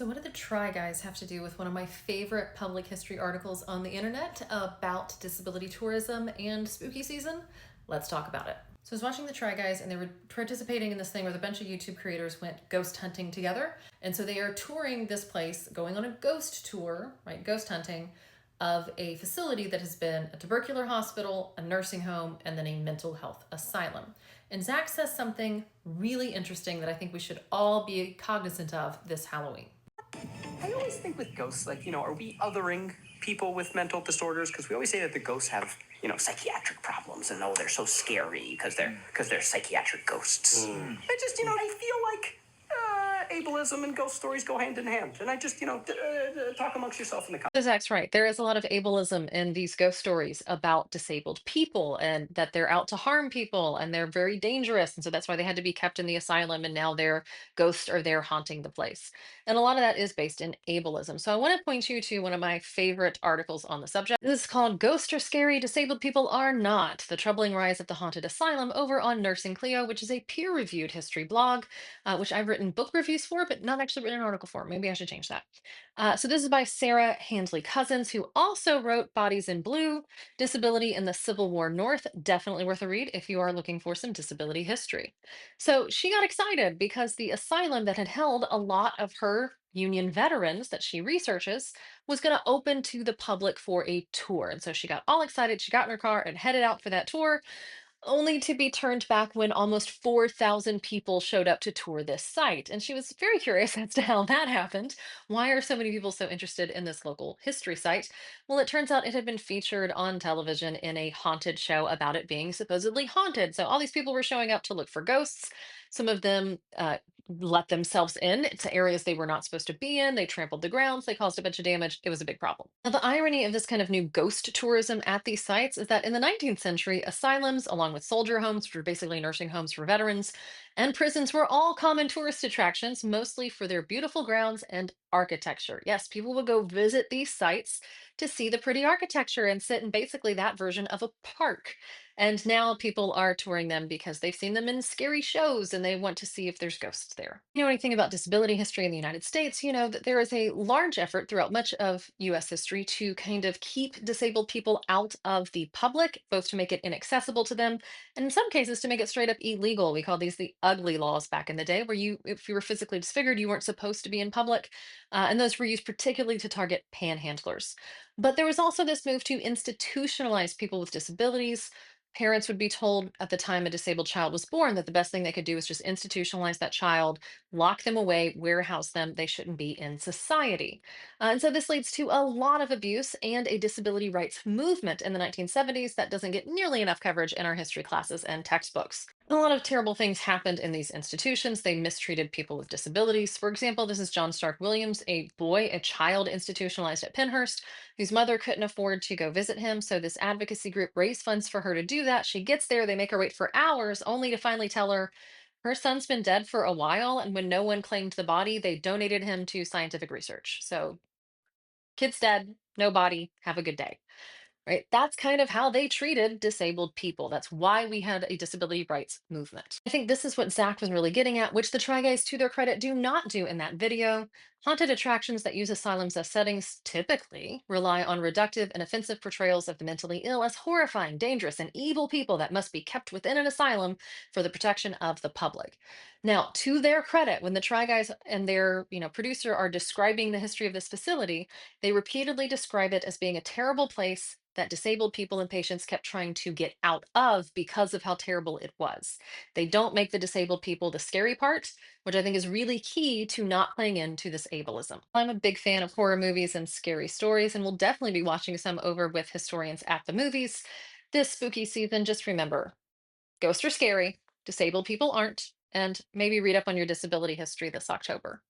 So, what do the Try Guys have to do with one of my favorite public history articles on the internet about disability tourism and spooky season? Let's talk about it. So, I was watching the Try Guys and they were participating in this thing where a bunch of YouTube creators went ghost hunting together. And so they are touring this place, going on a ghost tour, right? Ghost hunting of a facility that has been a tubercular hospital, a nursing home, and then a mental health asylum. And Zach says something really interesting that I think we should all be cognizant of this Halloween. I always think with ghosts, like, are we othering people with mental disorders? Because we always say that the ghosts have, psychiatric problems, and they're so scary because they're psychiatric ghosts. I just, I feel like ableism and ghost stories go hand in hand, and I just, talk amongst yourself in the comments. Zach's right. There is a lot of ableism in these ghost stories about disabled people and that they're out to harm people and they're very dangerous. And so that's why they had to be kept in the asylum and now their ghosts are there haunting the place. And a lot of that is based in ableism. So I want to point you to one of my favorite articles on the subject. This is called Ghosts Are Scary, Disabled People Are Not: The Troubling Rise of the Haunted Asylum, over on Nursing Clio, which is a peer-reviewed history blog, which I've written book reviews for, but not actually written an article for. Maybe I should change that. So this is by Sarah Handley Cousins, who also wrote Bodies in Blue: Disability in the Civil War North. Definitely worth a read if you are looking for some disability history. So she got excited because the asylum that had held a lot of her Union veterans that she researches was going to open to the public for a tour. And so she got all excited. She got in her car and headed out for that tour, only to be turned back when almost 4,000 people showed up to tour this site. And she was very curious as to how that happened. Why are so many people so interested in this local history site? Well, it turns out it had been featured on television in a haunted show about it being supposedly haunted. So all these people were showing up to look for ghosts. Some of them let themselves in to areas they were not supposed to be in. They trampled the grounds. They caused a bunch of damage. It was a big problem. Now, the irony of this kind of new ghost tourism at these sites is that in the 19th century, asylums, along with soldier homes, which were basically nursing homes for veterans, and prisons were all common tourist attractions, mostly for their beautiful grounds and architecture. Yes, people would go visit these sites to see the pretty architecture and sit in basically that version of a park. And now people are touring them because they've seen them in scary shows and they want to see if there's ghosts there. You know anything about disability history in the United States, you know that there is a large effort throughout much of US history to kind of keep disabled people out of the public, both to make it inaccessible to them, and in some cases to make it straight up illegal. We call these the ugly laws back in the day, where if you were physically disfigured, you weren't supposed to be in public. And those were used particularly to target panhandlers. But there was also this move to institutionalize people with disabilities. Parents would be told at the time a disabled child was born that the best thing they could do was just institutionalize that child, lock them away, warehouse them. They shouldn't be in society. And so this leads to a lot of abuse and a disability rights movement in the 1970s that doesn't get nearly enough coverage in our history classes and textbooks. A lot of terrible things happened in these institutions. They mistreated people with disabilities. For example, this is John Stark Williams, a child institutionalized at Penhurst, whose mother couldn't afford to go visit him. So this advocacy group raised funds for her to do that. She gets there, they make her wait for hours, only to finally tell her son's been dead for a while. And when no one claimed the body, they donated him to scientific research. So kid's dead, no body, have a good day. Right? That's kind of how they treated disabled people. That's why we had a disability rights movement. I think this is what Zach was really getting at, which the Try Guys, to their credit, do not do in that video. Haunted attractions that use asylums as settings typically rely on reductive and offensive portrayals of the mentally ill as horrifying, dangerous, and evil people that must be kept within an asylum for the protection of the public. Now, to their credit, when the Try Guys and their producer are describing the history of this facility, they repeatedly describe it as being a terrible place that disabled people and patients kept trying to get out of because of how terrible it was. They don't make the disabled people the scary part, which I think is really key to not playing into this ableism. I'm a big fan of horror movies and scary stories, and we'll definitely be watching some over with historians at the movies this spooky season. Just remember, ghosts are scary, disabled people aren't, and maybe read up on your disability history this October.